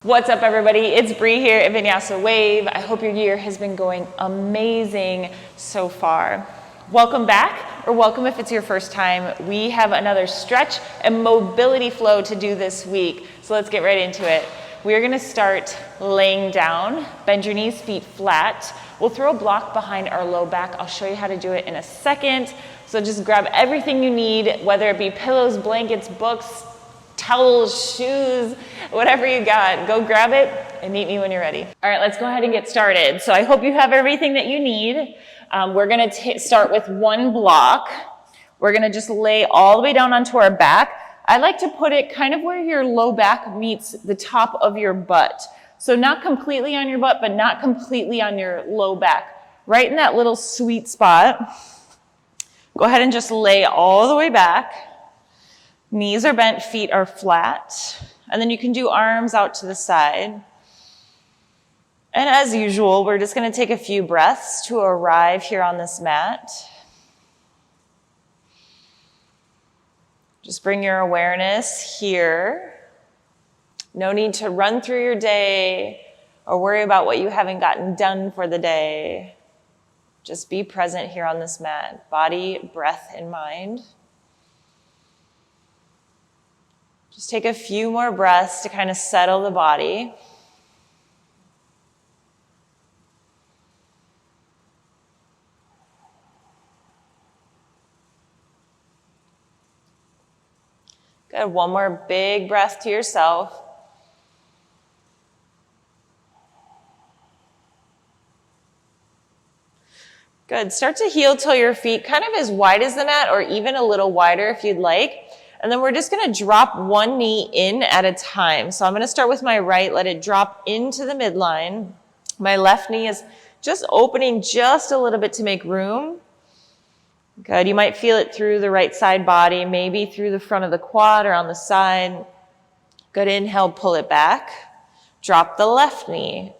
What's up, everybody? It's Bree here at Vinyasa Wave. I hope your year has been going amazing so far. Welcome back, or welcome if it's your first time. We have another stretch and mobility flow to do this week, so let's get right into it. We're gonna start laying down, bend your knees, feet flat. We'll throw a block behind our low back. I'll show you how to do it in a second. So just grab everything you need, whether it be pillows, blankets, books, towels, shoes, whatever you got. Go grab it and meet me when you're ready. All right, let's go ahead and get started. So I hope you have everything that you need. We're gonna start with one block. We're gonna just lay all the way down onto our back. I like to put it kind of where your low back meets the top of your butt. So not completely on your butt, but not completely on your low back. Right in that little sweet spot. Go ahead and just lay all the way back. Knees are bent, feet are flat. And then you can do arms out to the side. And as usual, we're just gonna take a few breaths to arrive here on this mat. Just bring your awareness here. No need to run through your day or worry about what you haven't gotten done for the day. Just be present here on this mat, body, breath, and mind. Just take a few more breaths to kind of settle the body. Good, one more big breath to yourself. Good, start to heel till your feet kind of as wide as the mat or even a little wider if you'd like. And then we're just gonna drop one knee in at a time. So I'm gonna start with my right, let it drop into the midline. My left knee is just opening just a little bit to make room. Good, you might feel it through the right side body, maybe through the front of the quad or on the side. Good, inhale, pull it back. Drop the left knee.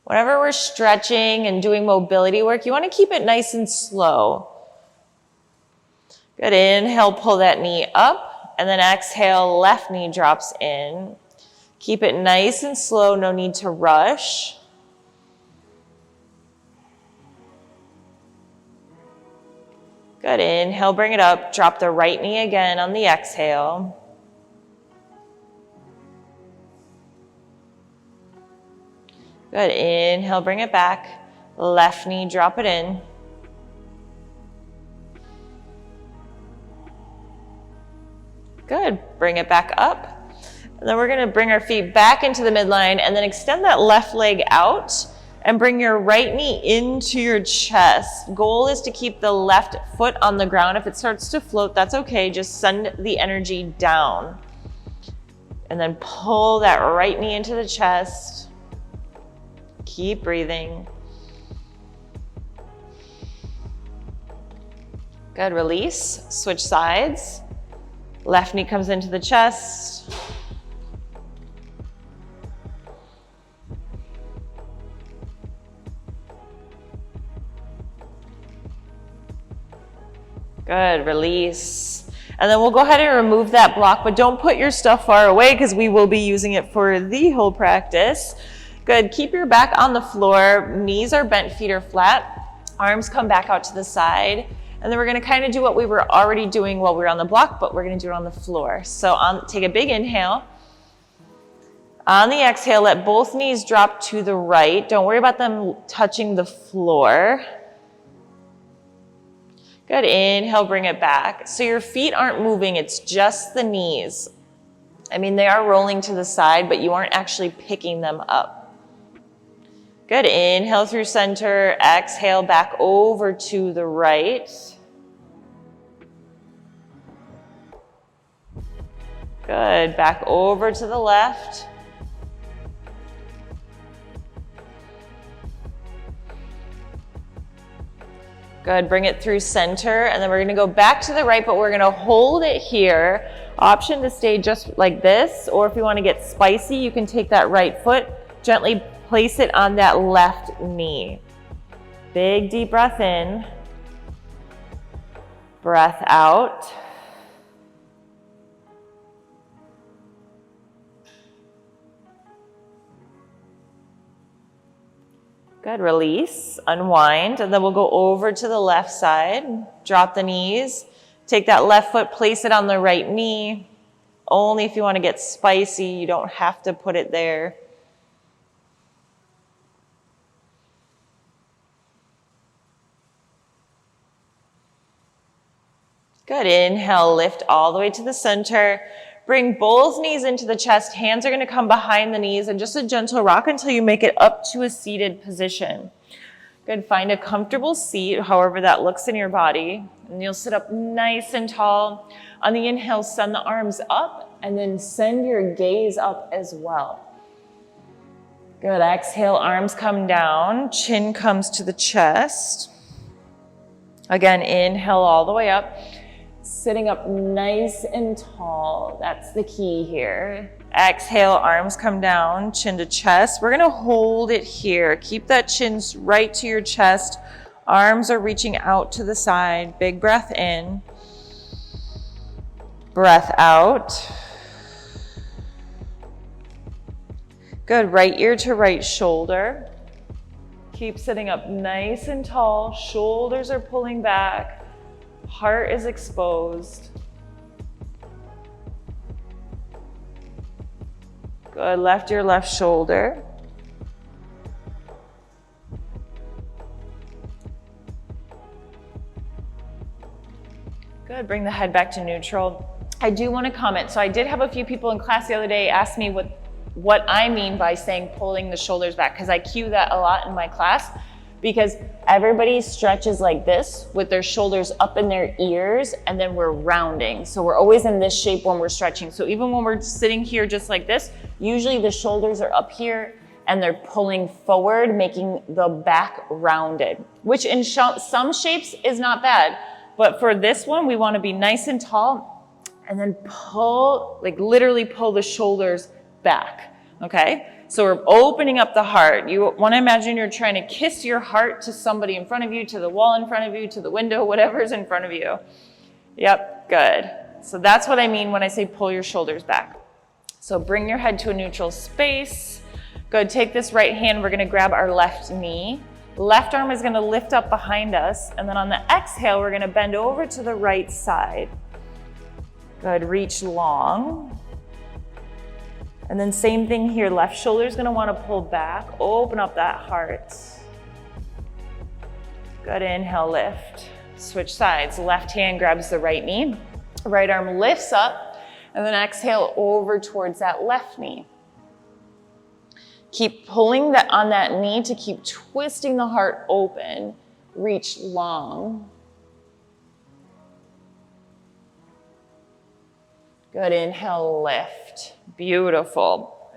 Whenever we're stretching and doing mobility work, you wanna keep it nice and slow. Good, inhale, pull that knee up, and then exhale, left knee drops in. Keep it nice and slow, no need to rush. Good, inhale, bring it up, drop the right knee again on the exhale. Good, inhale, bring it back, left knee, drop it in. Good, bring it back up. And then we're gonna bring our feet back into the midline and then extend that left leg out and bring your right knee into your chest. Goal is to keep the left foot on the ground. If it starts to float, that's okay. Just send the energy down. And then pull that right knee into the chest. Keep breathing. Good, release, switch sides. Left knee comes into the chest. Good, release. And then we'll go ahead and remove that block, but don't put your stuff far away because we will be using it for the whole practice. Good, keep your back on the floor. Knees are bent, feet are flat. Arms come back out to the side. And then we're gonna kind of do what we were already doing while we were on the block, but we're gonna do it on the floor. So take a big inhale. On the exhale, let both knees drop to the right. Don't worry about them touching the floor. Good, inhale, bring it back. So your feet aren't moving, it's just the knees. I mean, they are rolling to the side, but you aren't actually picking them up. Good, inhale through center, exhale back over to the right. Good, back over to the left. Good, bring it through center, and then we're gonna go back to the right, but we're gonna hold it here. Option to stay just like this, or if you wanna get spicy, you can take that right foot, gently place it on that left knee. Big deep breath in, breath out. Good, release, unwind, and then we'll go over to the left side. Drop the knees. Take that left foot, place it on the right knee. Only if you want to get spicy, you don't have to put it there. Good, inhale, lift all the way to the center. Bring both knees into the chest. Hands are going to come behind the knees and just a gentle rock until you make it up to a seated position. Good, find a comfortable seat, however that looks in your body. And you'll sit up nice and tall. On the inhale, send the arms up and then send your gaze up as well. Good, exhale, arms come down, chin comes to the chest. Again, inhale all the way up. Sitting up nice and tall, that's the key here. Exhale, arms come down, chin to chest. We're gonna hold it here. Keep that chin right to your chest. Arms are reaching out to the side. Big breath in. Breath out. Good, right ear to right shoulder. Keep sitting up nice and tall. Shoulders are pulling back. Heart is exposed. Good, left ear, left shoulder. Good, bring the head back to neutral. I do want to comment. So I did have a few people in class the other day ask me what I mean by saying pulling the shoulders back, because I cue that a lot in my class. Because everybody stretches like this with their shoulders up in their ears, and then we're rounding. So we're always in this shape when we're stretching. So even when we're sitting here just like this, usually the shoulders are up here and they're pulling forward, making the back rounded, which in some shapes is not bad. But for this one, we want to be nice and tall and then pull, like literally pull the shoulders back, okay? So we're opening up the heart. You want to imagine you're trying to kiss your heart to somebody in front of you, to the wall in front of you, to the window, whatever's in front of you. Yep, good. So that's what I mean when I say pull your shoulders back. So bring your head to a neutral space. Good, take this right hand, we're going to grab our left knee. Left arm is going to lift up behind us, and then on the exhale, we're going to bend over to the right side. Good, reach long. And then same thing here, left shoulder is gonna wanna pull back, open up that heart. Good, inhale, lift. Switch sides, left hand grabs the right knee, right arm lifts up, and then exhale over towards that left knee. Keep pulling that on that knee to keep twisting the heart open, reach long. Good, inhale, lift. Beautiful.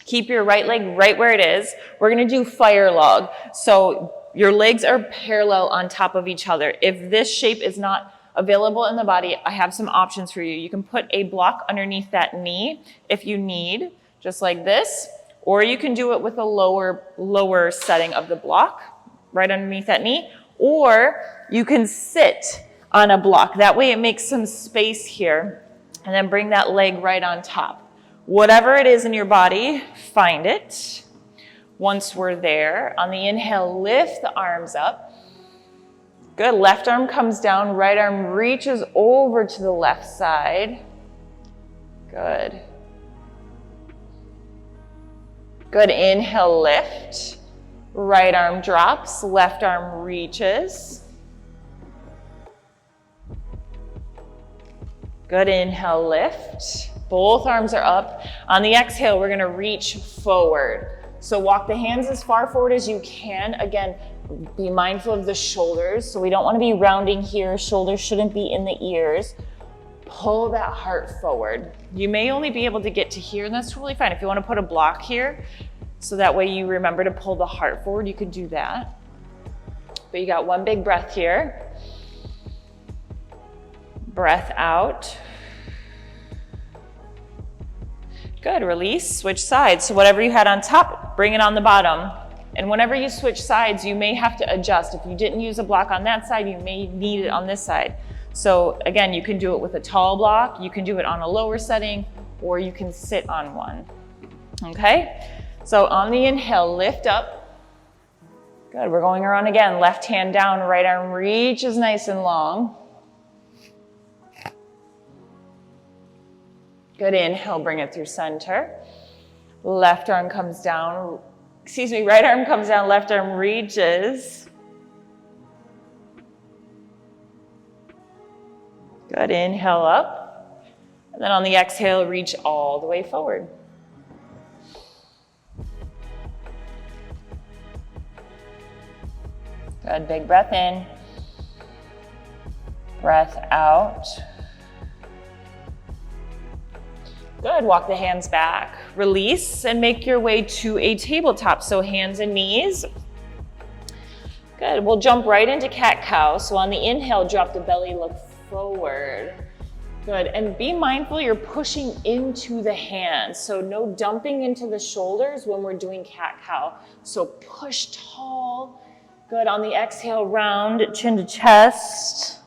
Keep your right leg right where it is. We're gonna do fire log. So your legs are parallel on top of each other. If this shape is not available in the body, I have some options for you. You can put a block underneath that knee if you need, just like this, or you can do it with a lower setting of the block right underneath that knee, or you can sit on a block. That way it makes some space here. And then bring that leg right on top. Whatever it is in your body, find it. Once we're there, on the inhale, lift the arms up. Good, left arm comes down, right arm reaches over to the left side. Good. Good, inhale, lift. Right arm drops, left arm reaches. Good, inhale, lift. Both arms are up. On the exhale, we're gonna reach forward. So walk the hands as far forward as you can. Again, be mindful of the shoulders. So we don't wanna be rounding here. Shoulders shouldn't be in the ears. Pull that heart forward. You may only be able to get to here, and that's totally fine. If you wanna put a block here, so that way you remember to pull the heart forward, you could do that. But you got one big breath here. Breath out. Good, release, switch sides. So whatever you had on top, bring it on the bottom. And whenever you switch sides, you may have to adjust. If you didn't use a block on that side, you may need it on this side. So again, you can do it with a tall block, you can do it on a lower setting, or you can sit on one, okay? So on the inhale, lift up. Good, we're going around again. Left hand down, right arm reaches nice and long. Good, inhale, bring it through center. Left arm comes down, right arm comes down, left arm reaches. Good, inhale up. And then on the exhale, reach all the way forward. Good, big breath in. Breath out. Good, walk the hands back. Release and make your way to a tabletop. So hands and knees. Good, we'll jump right into cat-cow. So on the inhale, drop the belly, look forward. Good, and be mindful you're pushing into the hands. So no dumping into the shoulders when we're doing cat-cow. So push tall. Good, on the exhale, round, chin to chest.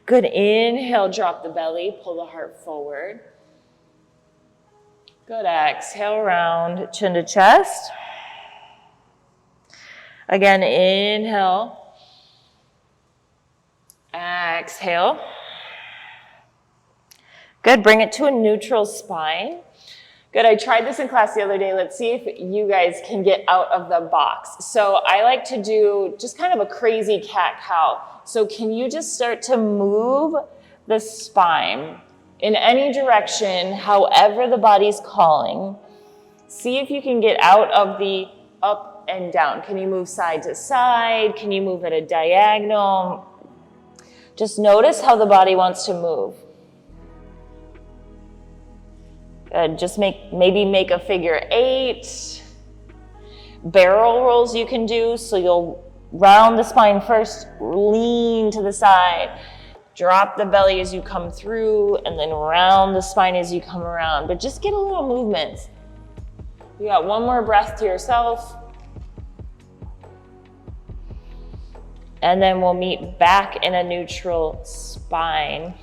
Good, inhale, drop the belly, pull the heart forward. Good, exhale, round, chin to chest. Again, inhale. Exhale. Good, bring it to a neutral spine. Good, I tried this in class the other day. Let's see if you guys can get out of the box. So I like to do just kind of a crazy cat-cow. So can you just start to move the spine in any direction, however the body's calling. See if you can get out of the up and down. Can you move side to side? Can you move at a diagonal? Just notice how the body wants to move. Good. Just maybe make a figure 8. Barrel rolls you can do, so you'll round the spine first, lean to the side, drop the belly as you come through, and then round the spine as you come around. But just get a little movement. You got one more breath to yourself. And then we'll meet back in a neutral spine.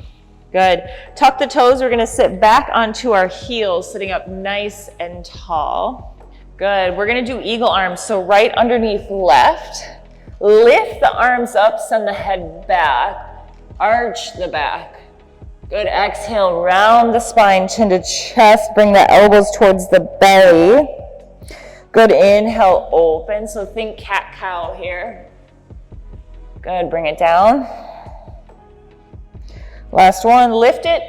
Good. Tuck the toes. We're going to sit back onto our heels, sitting up nice and tall. Good. We're going to do eagle arms. So right underneath left. Lift the arms up, send the head back. Arch the back. Good. Exhale, round the spine, chin to chest. Bring the elbows towards the belly. Good. Inhale, open. So think cat-cow here. Good. Bring it down. Last one, lift it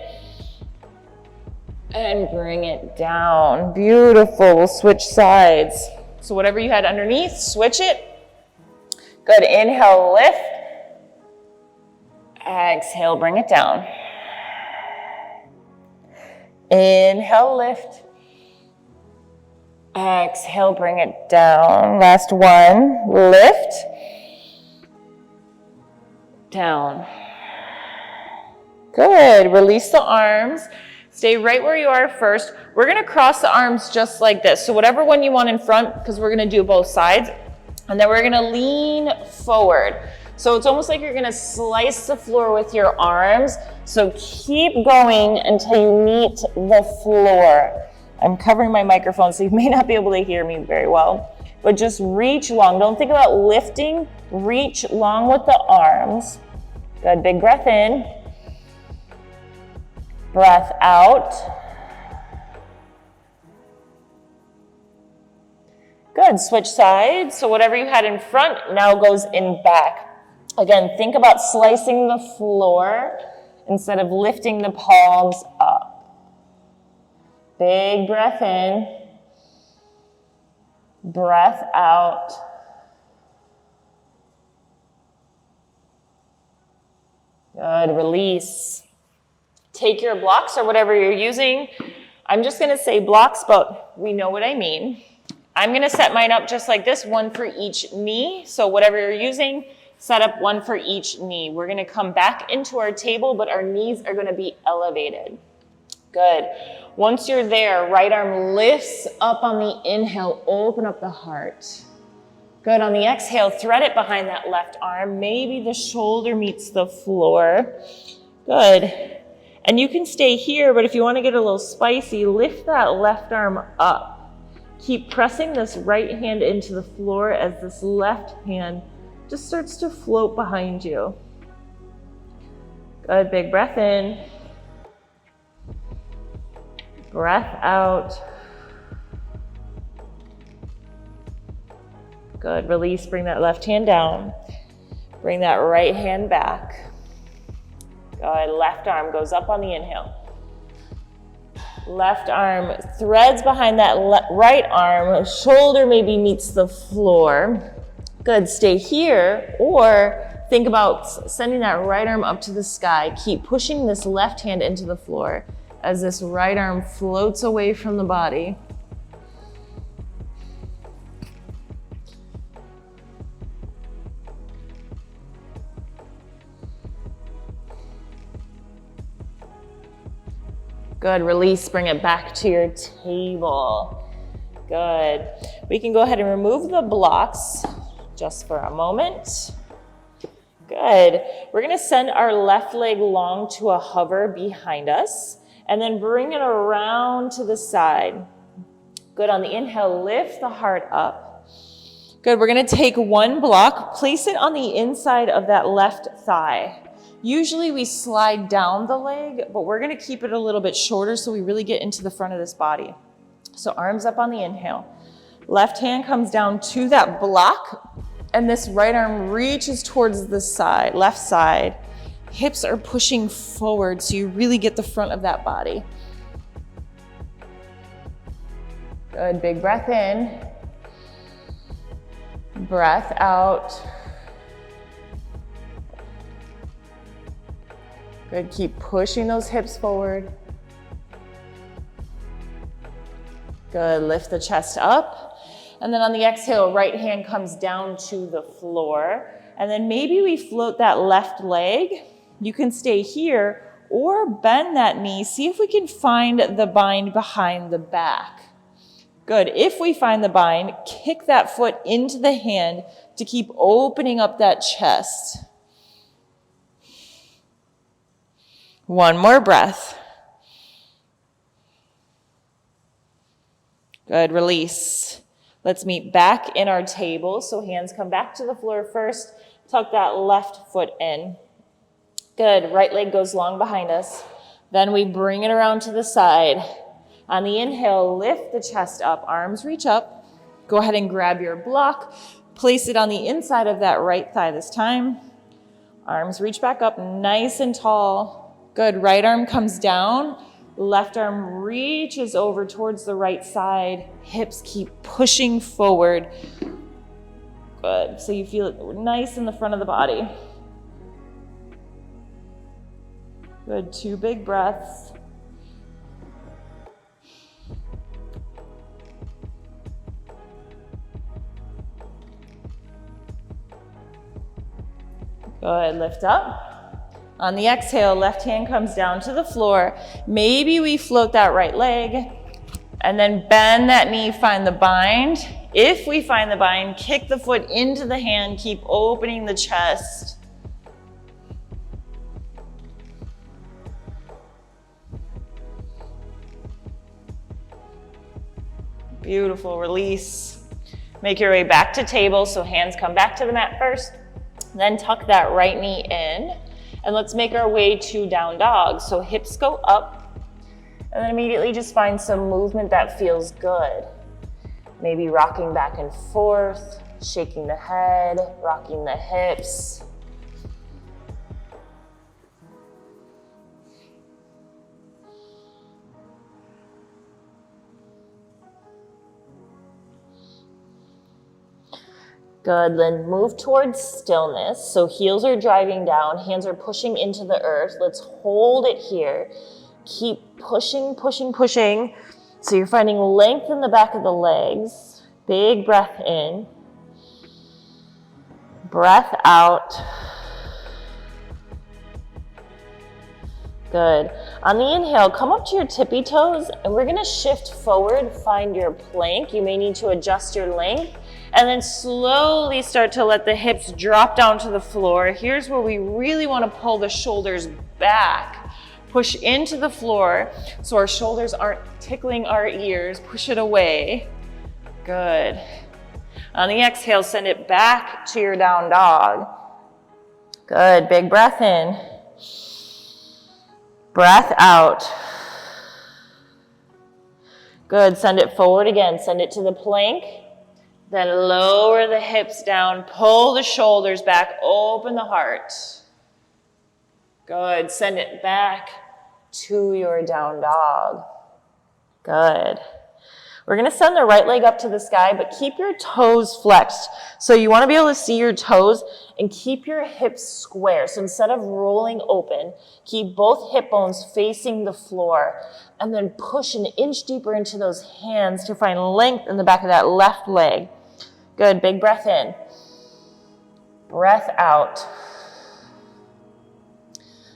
and bring it down. Beautiful. We'll switch sides. So whatever you had underneath, switch it. Good. Inhale, lift. Exhale, bring it down. Inhale, lift. Exhale, bring it down. Last one, lift. Down. Good. Release the arms. Stay right where you are first. We're going to cross the arms just like this. So whatever one you want in front, because we're going to do both sides. And then we're going to lean forward. So it's almost like you're going to slice the floor with your arms. So keep going until you meet the floor. I'm covering my microphone, so you may not be able to hear me very well. But just reach long. Don't think about lifting. Reach long with the arms. Good. Big breath in. Breath out. Good. Switch sides. So whatever you had in front now goes in back. Again, think about slicing the floor instead of lifting the palms up. Big breath in. Breath out. Good. Release. Take your blocks or whatever you're using. I'm just going to say blocks, but we know what I mean. I'm going to set mine up just like this, one for each knee. So whatever you're using, set up one for each knee. We're going to come back into our table, but our knees are going to be elevated. Good. Once you're there, right arm lifts up on the inhale, open up the heart. Good. On the exhale, thread it behind that left arm. Maybe the shoulder meets the floor. Good. And you can stay here, but if you want to get a little spicy, lift that left arm up Keep pressing this right hand into the floor as this left hand just starts to float behind you. Good, big breath in. Breath out. Good, release, bring that left hand down. Bring that right hand back. Good, left arm goes up on the inhale. Left arm threads behind that right arm, shoulder maybe meets the floor. Good, stay here, or think about sending that right arm up to the sky. Keep pushing this left hand into the floor as this right arm floats away from the body. Good, release, bring it back to your table. Good. We can go ahead and remove the blocks just for a moment. Good. We're gonna send our left leg long to a hover behind us and then bring it around to the side. Good, on the inhale, lift the heart up. Good, we're gonna take one block, place it on the inside of that left thigh. Usually we slide down the leg, but we're gonna keep it a little bit shorter so we really get into the front of this body. So arms up on the inhale. Left hand comes down to that block, and this right arm reaches towards the side, left side. Hips are pushing forward so you really get the front of that body. Good, big breath in. Breath out. Good, keep pushing those hips forward. Good, lift the chest up. And then on the exhale, right hand comes down to the floor. And then maybe we float that left leg. You can stay here or bend that knee. See if we can find the bind behind the back. Good, if we find the bind, kick that foot into the hand to keep opening up that chest. One more breath. Good, release. Let's meet back in our table. So hands come back to the floor first. Tuck that left foot in. Good, right leg goes long behind us. Then we bring it around to the side. On the inhale, lift the chest up, arms reach up. Go ahead and grab your block. Place it on the inside of that right thigh this time. Arms reach back up, nice and tall. Good, right arm comes down, left arm reaches over towards the right side, hips keep pushing forward. Good, so you feel it nice in the front of the body. Good, 2 big breaths. Good, lift up. On the exhale, left hand comes down to the floor. Maybe we float that right leg and then bend that knee, find the bind. If we find the bind, kick the foot into the hand, keep opening the chest. Beautiful, release. Make your way back to table, so hands come back to the mat first. Then tuck that right knee in. And let's make our way to down dog. So hips go up, and then immediately just find some movement that feels good. Maybe rocking back and forth, shaking the head, rocking the hips. Good, then move towards stillness. So heels are driving down, hands are pushing into the earth. Let's hold it here. Keep pushing, pushing, pushing. So you're finding length in the back of the legs. Big breath in. Breath out. Good. On the inhale, come up to your tippy toes, and we're gonna shift forward, find your plank. You may need to adjust your length. And then slowly start to let the hips drop down to the floor. Here's where we really want to pull the shoulders back. Push into the floor so our shoulders aren't tickling our ears. Push it away. Good. On the exhale, send it back to your down dog. Good, big breath in. Breath out. Good, send it forward again. Send it to the plank. Then lower the hips down, pull the shoulders back, open the heart. Good, send it back to your down dog. Good. We're gonna send the right leg up to the sky, but keep your toes flexed. So you wanna be able to see your toes and keep your hips square. So instead of rolling open, keep both hip bones facing the floor and then push an inch deeper into those hands to find length in the back of that left leg. Good, big breath in. Breath out.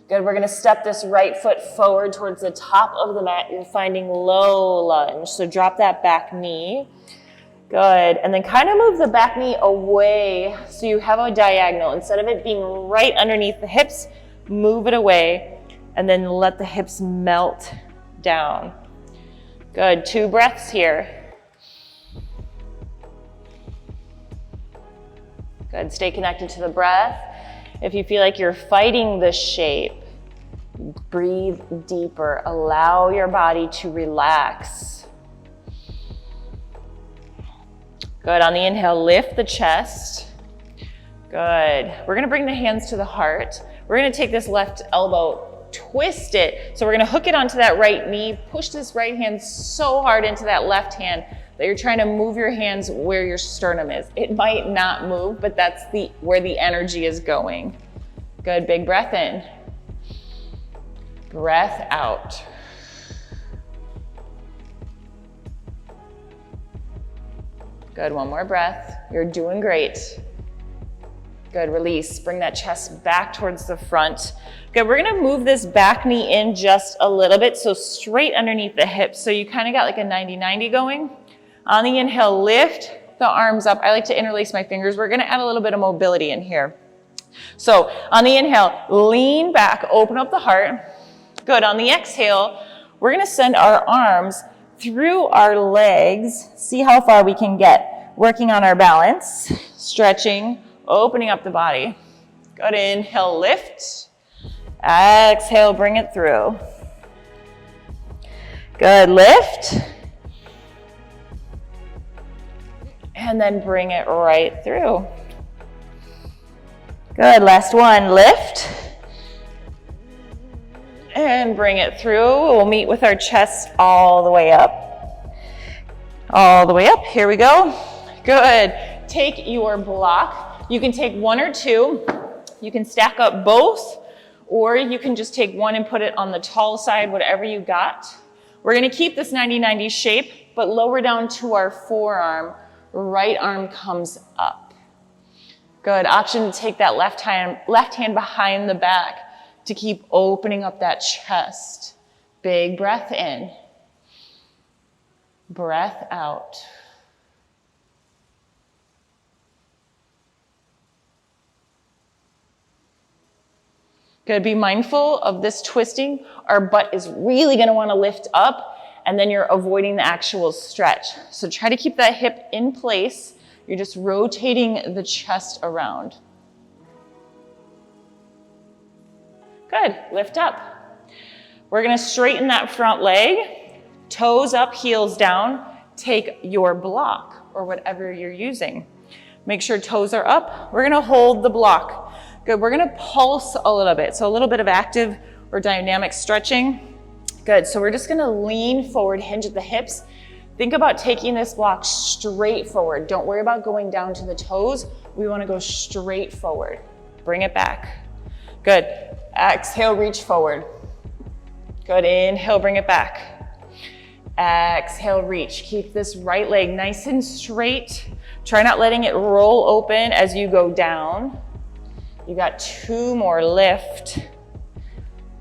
Good, we're gonna step this right foot forward towards the top of the mat. You're finding low lunge, so drop that back knee. Good, and then kind of move the back knee away so you have a diagonal. Instead of it being right underneath the hips, move it away and then let the hips melt down. Good, 2 breaths here. Good, stay connected to the breath. If you feel like you're fighting the shape, breathe deeper. Allow your body to relax. Good, on the inhale, lift the chest. Good, we're gonna bring the hands to the heart. We're gonna take this left elbow, twist it. So we're gonna hook it onto that right knee, push this right hand so hard into that left hand that you're trying to move your hands where your sternum is. It might not move, but that's where the energy is going. Good, big breath in. Breath out. Good, one more breath. You're doing great. Good, release. Bring that chest back towards the front. Good, we're gonna move this back knee in just a little bit, so straight underneath the hips. So you kind of got like a 90-90 going. On the inhale, lift the arms up. I like to interlace my fingers. We're gonna add a little bit of mobility in here. So on the inhale, lean back, open up the heart. Good, on the exhale, we're gonna send our arms through our legs. See how far we can get. Working on our balance, stretching, opening up the body. Good, inhale, lift. Exhale, bring it through. Good, lift. And then bring it right through. Good, last one, lift. And bring it through. We'll meet with our chest all the way up. All the way up, here we go. Good, take your block. You can take 1 or 2. You can stack up both, or you can just take one and put it on the tall side, whatever you got. We're gonna keep this 90-90 shape, but lower down to our forearm. Right arm comes up. Good, option to take that left hand behind the back to keep opening up that chest. Big breath in. Breath out. Good, be mindful of this twisting. Our butt is really gonna wanna lift up, and then you're avoiding the actual stretch. So try to keep that hip in place. You're just rotating the chest around. Good, lift up. We're gonna straighten that front leg, toes up, heels down. Take your block or whatever you're using. Make sure toes are up. We're gonna hold the block. Good, we're gonna pulse a little bit. So a little bit of active or dynamic stretching. Good, so we're just gonna lean forward, hinge at the hips. Think about taking this block straight forward. Don't worry about going down to the toes. We wanna go straight forward. Bring it back. Good, exhale, reach forward. Good, inhale, bring it back. Exhale, reach. Keep this right leg nice and straight. Try not letting it roll open as you go down. You got 2 more, lift,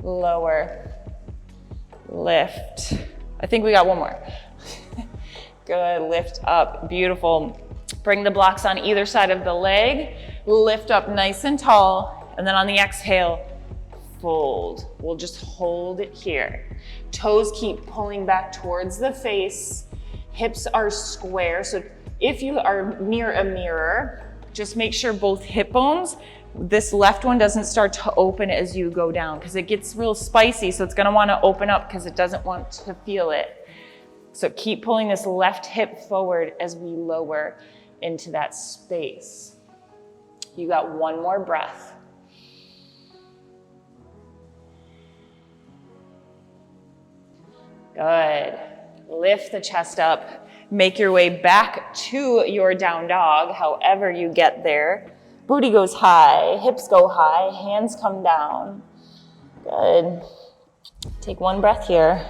lower, lift. I think we got 1 more. Good, lift up, beautiful. Bring the blocks on either side of the leg, lift up nice and tall, and then on the exhale, fold. We'll just hold it here. Toes keep pulling back towards the face. Hips are square, so If you are near a mirror, just make sure both hip bones, this left one doesn't start to open as you go down because it gets real spicy. So it's gonna wanna open up because it doesn't want to feel it. So keep pulling this left hip forward as we lower into that space. You got one more breath. Good. Lift the chest up. Make your way back to your down dog, however you get there. Booty goes high, hips go high, hands come down. Good. Take one breath here.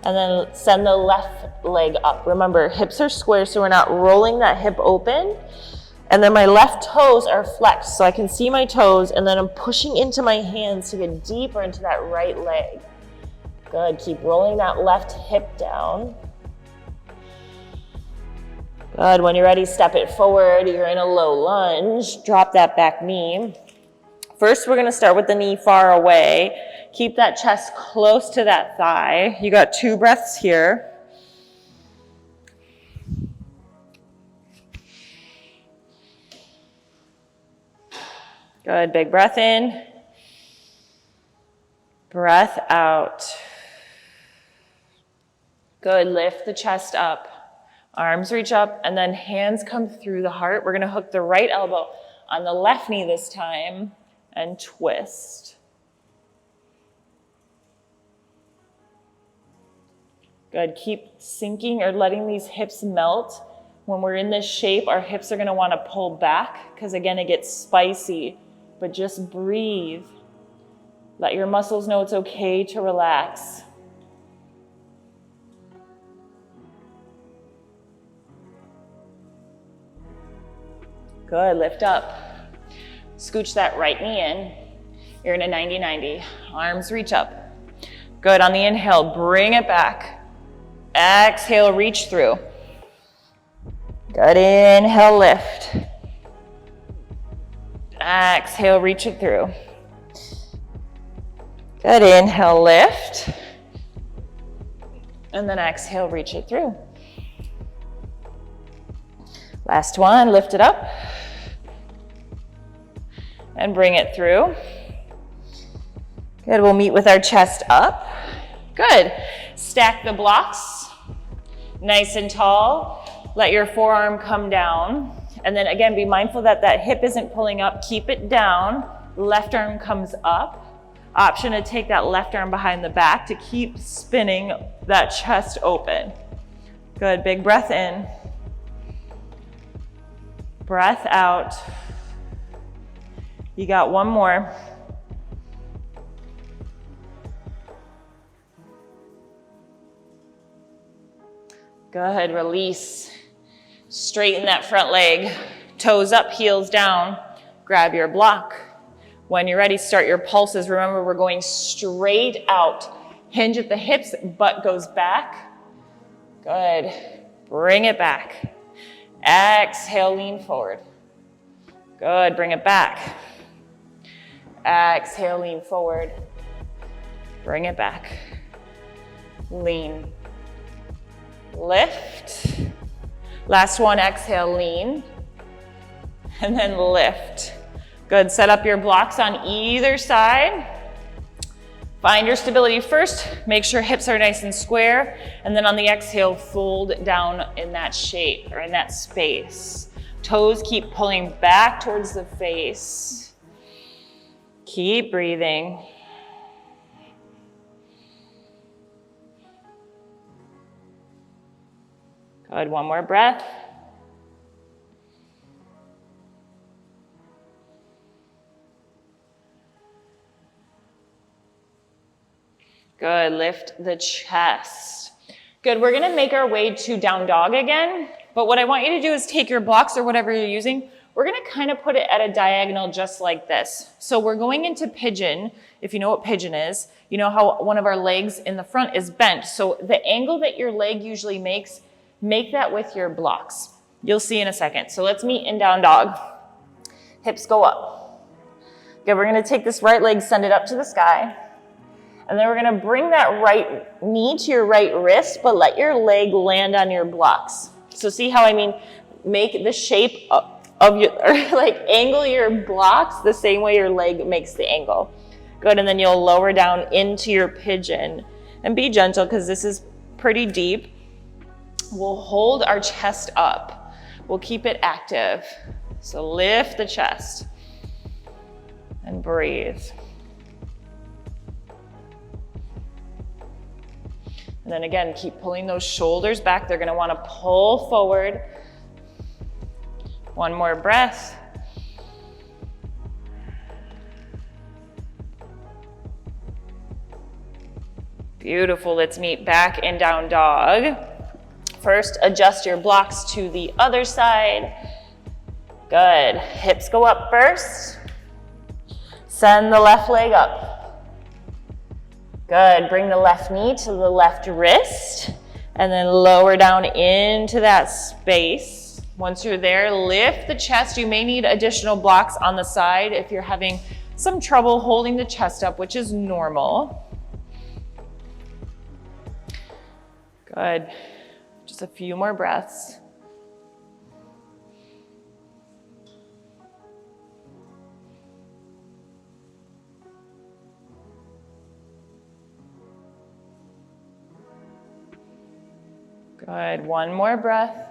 And then send the left leg up. Remember, hips are square, so we're not rolling that hip open. And then my left toes are flexed, so I can see my toes, and then I'm pushing into my hands to get deeper into that right leg. Good, keep rolling that left hip down. Good, when you're ready, step it forward. You're in a low lunge. Drop that back knee. First, we're gonna start with the knee far away. Keep that chest close to that thigh. You got 2 breaths here. Good, big breath in. Breath out. Good, lift the chest up. Arms reach up, and then hands come through the heart. We're gonna hook the right elbow on the left knee this time and twist. Good, keep sinking or letting these hips melt. When we're in this shape, our hips are gonna wanna pull back because again, it gets spicy, but just breathe. Let your muscles know it's okay to relax. Good, lift up. Scooch that right knee in. You're in a 90-90. Arms reach up. Good, on the inhale, bring it back. Exhale, reach through. Good, inhale, lift. Exhale, reach it through. Good, inhale, lift. And then exhale, reach it through. Last one, lift it up. And bring it through. Good, we'll meet with our chest up. Good, stack the blocks. Nice and tall. Let your forearm come down. And then again, be mindful that that hip isn't pulling up. Keep it down. Left arm comes up. Option to take that left arm behind the back to keep spinning that chest open. Good, big breath in. Breath out. You got one more. Good, release. Straighten that front leg. Toes up, heels down. Grab your block. When you're ready, start your pulses. Remember, we're going straight out. Hinge at the hips, butt goes back. Good. Bring it back. Exhale, lean forward. Good, bring it back. Exhale, lean forward. Bring it back. Lean. Lift. Last one, exhale, lean. And then lift. Good, set up your blocks on either side. Find your stability first. Make sure hips are nice and square. And then on the exhale, fold down in that shape or in that space. Toes keep pulling back towards the face. Keep breathing. Good, one more breath. Good, lift the chest. Good, we're gonna make our way to down dog again, but what I want you to do is take your blocks or whatever you're using, we're gonna kind of put it at a diagonal just like this. So we're going into pigeon. If you know what pigeon is, you know how one of our legs in the front is bent. So the angle that your leg usually makes, make that with your blocks. You'll see in a second. So let's meet in down dog. Hips go up. Good, we're gonna take this right leg, send it up to the sky. And then we're gonna bring that right knee to your right wrist, but let your leg land on your blocks. So see how I mean, make the shape of your, or like angle your blocks the same way your leg makes the angle. Good, and then you'll lower down into your pigeon. And be gentle because this is pretty deep. We'll hold our chest up. We'll keep it active. So lift the chest and breathe. And then again, keep pulling those shoulders back. They're gonna wanna pull forward. One more breath. Beautiful, let's meet back in down dog. First, adjust your blocks to the other side. Good, hips go up first. Send the left leg up. Good, bring the left knee to the left wrist and then lower down into that space. Once you're there, lift the chest. You may need additional blocks on the side if you're having some trouble holding the chest up, which is normal. Good. Just a few more breaths. Good. One more breath.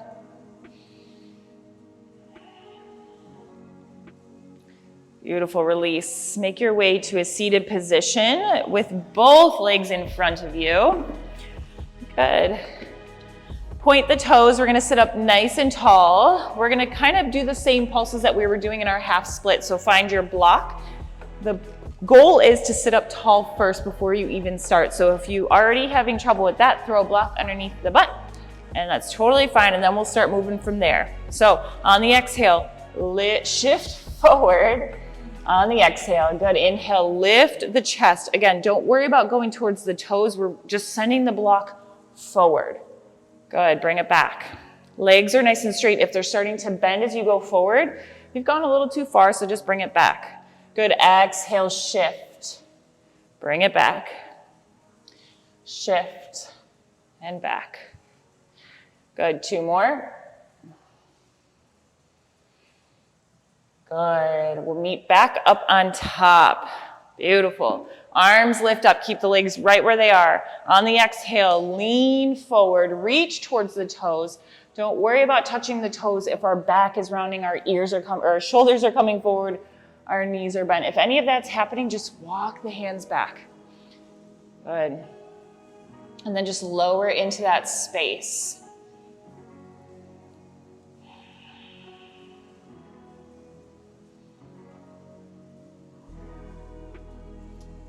Beautiful. Release. Make your way to a seated position with both legs in front of you. Good. Point the toes. We're going to sit up nice and tall. We're going to kind of do the same pulses that we were doing in our half split. So find your block. The goal is to sit up tall first before you even start. So if you are already having trouble with that, throw a block underneath the butt. And that's totally fine. And then we'll start moving from there. So on the exhale, shift forward. On the exhale, good. Inhale, lift the chest. Again, don't worry about going towards the toes. We're just sending the block forward. Good, bring it back. Legs are nice and straight. If they're starting to bend as you go forward, you've gone a little too far, so just bring it back. Good, exhale, shift. Bring it back. Shift and back. Good, two more. Good, we'll meet back up on top. Beautiful. Arms lift up, keep the legs right where they are. On the exhale, lean forward, reach towards the toes. Don't worry about touching the toes if our back is rounding, our ears are coming, or our shoulders are coming forward, our knees are bent. If any of that's happening, just walk the hands back. Good. And then just lower into that space.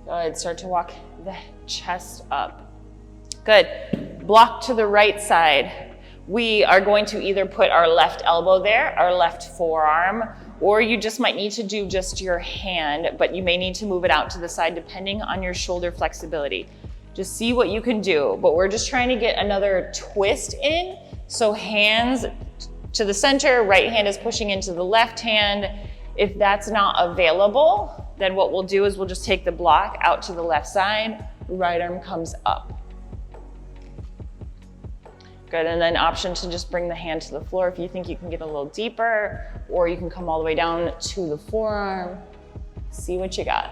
Good, start to walk the chest up. Good, block to the right side. We are going to either put our left elbow there, our left forearm, or you just might need to do just your hand, but you may need to move it out to the side depending on your shoulder flexibility. Just see what you can do, but we're just trying to get another twist in. So hands to the center, right hand is pushing into the left hand. If that's not available, then what we'll do is we'll just take the block out to the left side, right arm comes up. Good, and then option to just bring the hand to the floor if you think you can get a little deeper, or you can come all the way down to the forearm. See what you got.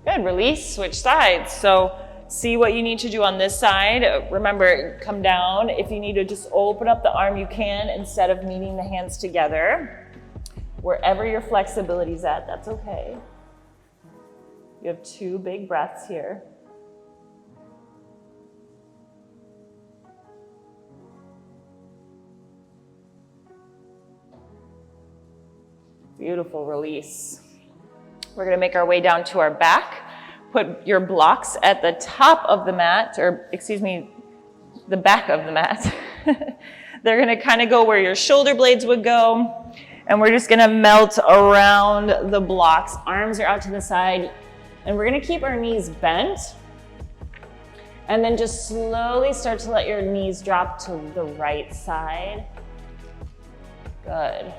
Good, release, switch sides. So see what you need to do on this side. Remember, come down. If you need to just open up the arm, you can, instead of meeting the hands together. Wherever your flexibility is at, that's okay. You have 2 big breaths here. Beautiful, release. We're gonna make our way down to our back. Put your blocks at the top of the mat, or excuse me, the back of the mat. They're gonna kind of go where your shoulder blades would go, and we're just gonna melt around the blocks. Arms are out to the side, and we're gonna keep our knees bent, and then just slowly start to let your knees drop to the right side. Good.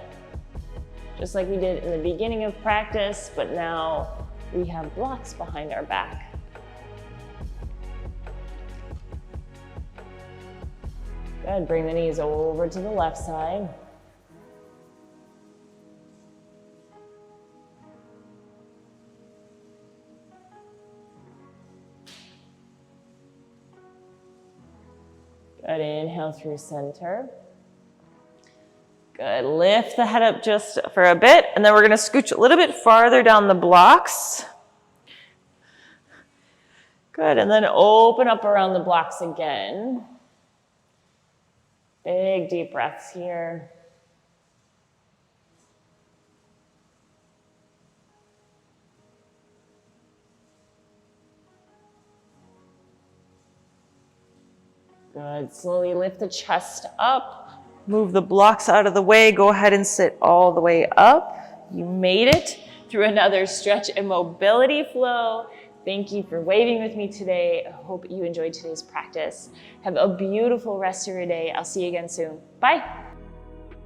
Just like we did in the beginning of practice, but now we have blocks behind our back. Good, bring the knees over to the left side. Good, inhale through center. Good, lift the head up just for a bit, and then we're gonna scooch a little bit farther down the blocks. Good, and then open up around the blocks again. Big deep breaths here. Good, slowly lift the chest up. Move the blocks out of the way. Go ahead and sit all the way up. You made it through another stretch and mobility flow. Thank you for waving with me today. I hope you enjoyed today's practice. Have a beautiful rest of your day. I'll see you again soon. Bye.